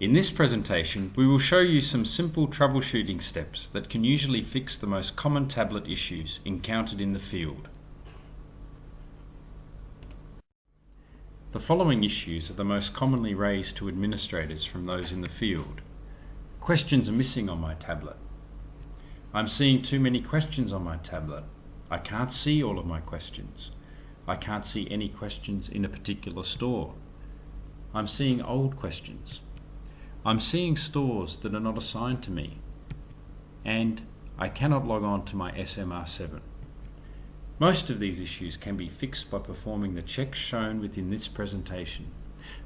In this presentation, we will show you some simple troubleshooting steps that can usually fix the most common tablet issues encountered in the field. The following issues are the most commonly raised to administrators from those in the field. Questions are missing on my tablet. I'm seeing too many questions on my tablet. I can't see all of my questions. I can't see any questions in a particular store. I'm seeing old questions. I'm seeing stores that are not assigned to me, and I cannot log on to my SMR7. Most of these issues can be fixed by performing the checks shown within this presentation.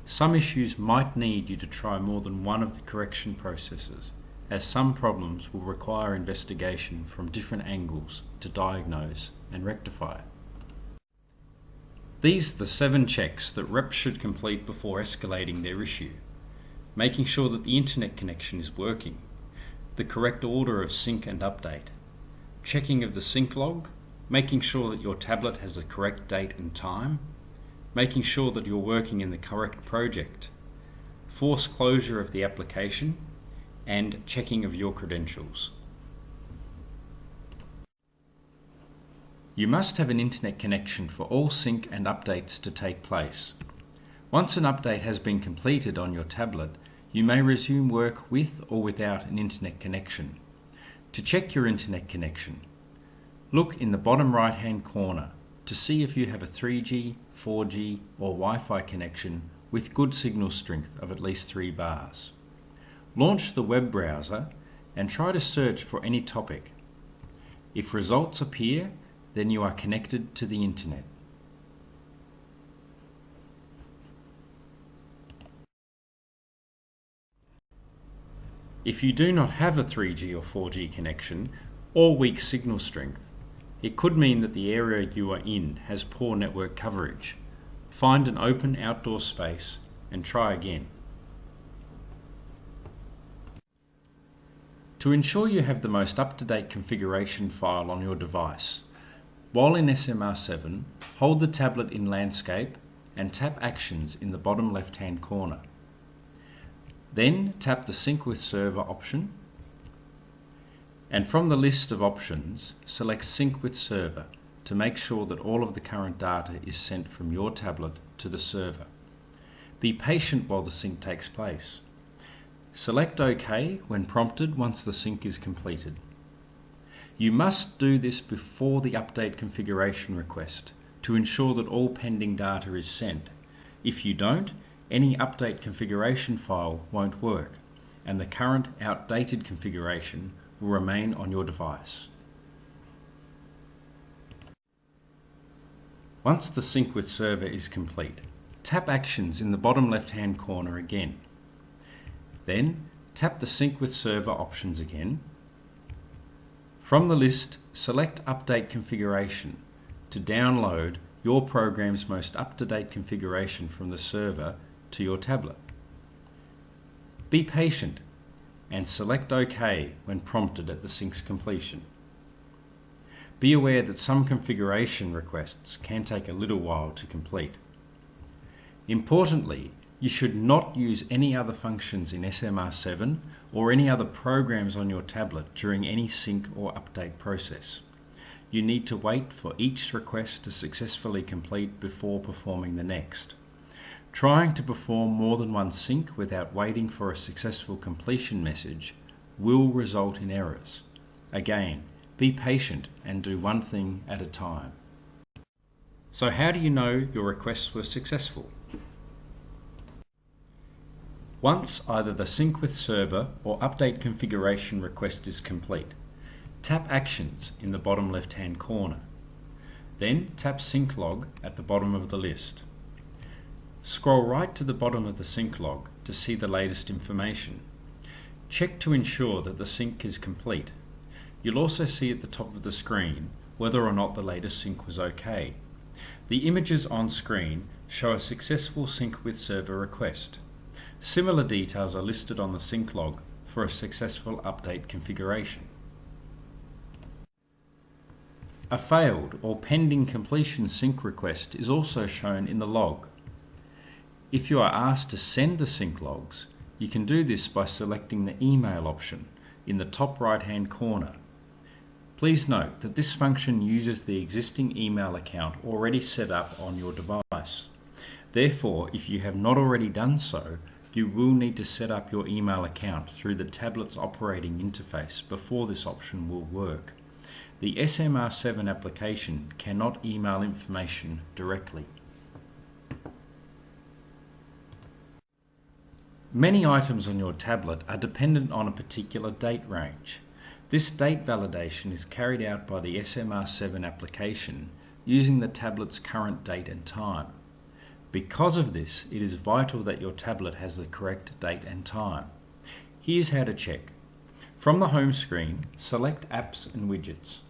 Some issues might need you to try more than one of the correction processes, as some problems will require investigation from different angles to diagnose and rectify. These are the 7 checks that reps should complete before escalating their issue. Making sure that the internet connection is working, the correct order of sync and update, checking of the sync log, making sure that your tablet has the correct date and time, making sure that you're working in the correct project, force closure of the application, and checking of your credentials. You must have an internet connection for all sync and updates to take place. Once an update has been completed on your tablet, you may resume work with or without an internet connection. To check your internet connection, look in the bottom right-hand corner to see if you have a 3G, 4G or Wi-Fi connection with good signal strength of at least 3 bars. Launch the web browser and try to search for any topic. If results appear, then you are connected to the internet. If you do not have a 3G or 4G connection or weak signal strength, it could mean that the area you are in has poor network coverage. Find an open outdoor space and try again. To ensure you have the most up-to-date configuration file on your device, while in SMR7, hold the tablet in landscape and tap Actions in the bottom left-hand corner. Then tap the Sync with Server option, and from the list of options, select Sync with Server to make sure that all of the current data is sent from your tablet to the server. Be patient while the sync takes place. Select OK when prompted once the sync is completed. You must do this before the update configuration request to ensure that all pending data is sent. If you don't, any update configuration file won't work, and the current outdated configuration will remain on your device. Once the Sync with Server is complete, tap Actions in the bottom left-hand corner again. Then tap the Sync with Server options again. From the list, select Update Configuration to download your program's most up-to-date configuration from the server to your tablet. Be patient and select OK when prompted at the sync's completion. Be aware that some configuration requests can take a little while to complete. Importantly, you should not use any other functions in SMR7 or any other programs on your tablet during any sync or update process. You need to wait for each request to successfully complete before performing the next. Trying to perform more than one sync without waiting for a successful completion message will result in errors. Again, be patient and do one thing at a time. So how do you know your requests were successful? Once either the Sync with Server or Update Configuration request is complete, tap Actions in the bottom left-hand corner. Then tap Sync Log at the bottom of the list. Scroll right to the bottom of the sync log to see the latest information. Check to ensure that the sync is complete. You'll also see at the top of the screen whether or not the latest sync was okay. The images on screen show a successful Sync with Server request. Similar details are listed on the sync log for a successful update configuration. A failed or pending completion sync request is also shown in the log. If you are asked to send the sync logs, You can do this by selecting the email option in the top right-hand corner. Please note that this function uses the existing email account already set up on your device. Therefore, if you have not already done so, you will need to set up your email account through the tablet's operating interface before this option will work. The SMR7 application cannot email information directly. Many items on your tablet are dependent on a particular date range. This date validation is carried out by the SMR7 application using the tablet's current date and time. Because of this, it is vital that your tablet has the correct date and time. Here's how to check. From the home screen, select Apps and Widgets.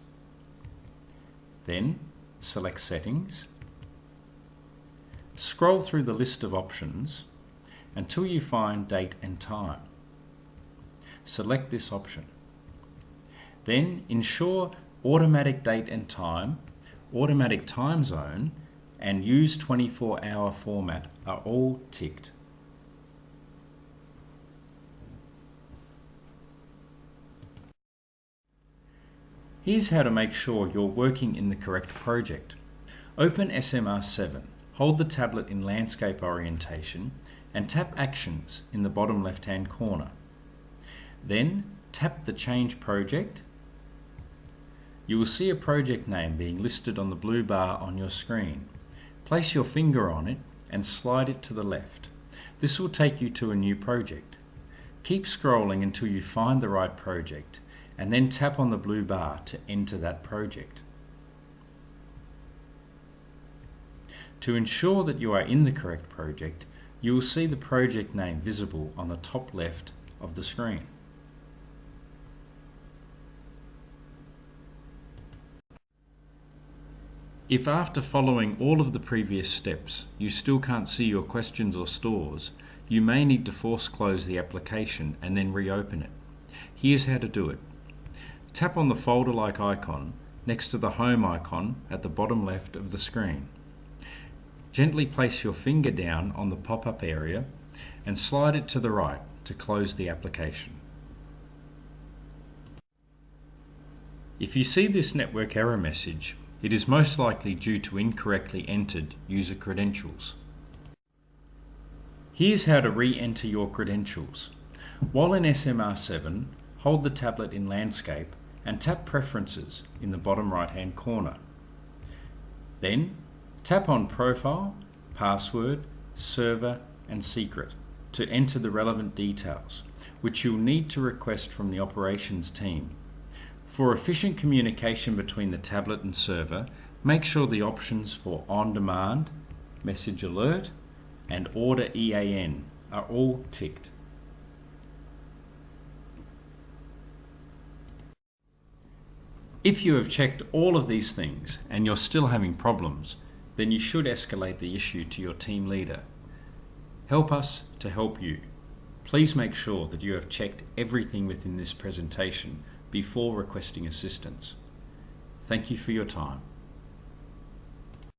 Then, select Settings. Scroll through the list of options until you find Date and Time. Select this option. Then ensure Automatic Date and Time, Automatic Time Zone, and Use 24-hour format are all ticked. Here's how to make sure you're working in the correct project. Open SMR7, hold the tablet in landscape orientation, and tap Actions in the bottom left-hand corner. Then tap the Change Project. You will see a project name being listed on the blue bar on your screen. Place your finger on it and slide it to the left. This will take you to a new project. Keep scrolling until you find the right project, and then tap on the blue bar to enter that project. To ensure that you are in the correct project, you will see the project name visible on the top left of the screen. If after following all of the previous steps you still can't see your questions or stores, you may need to force close the application and then reopen it. Here's how to do it. Tap on the folder-like icon next to the home icon at the bottom left of the screen. Gently place your finger down on the pop-up area and slide it to the right to close the application. If you see this network error message, it is most likely due to incorrectly entered user credentials. Here's how to re-enter your credentials. While in SMR7, hold the tablet in landscape and tap Preferences in the bottom right-hand corner. Then, tap on Profile, Password, Server and Secret to enter the relevant details, which you'll need to request from the operations team. For efficient communication between the tablet and server, make sure the options for On Demand, Message Alert and Order EAN are all ticked. If you have checked all of these things and you're still having problems, then you should escalate the issue to your team leader. Help us to help you. Please make sure that you have checked everything within this presentation before requesting assistance. Thank you for your time.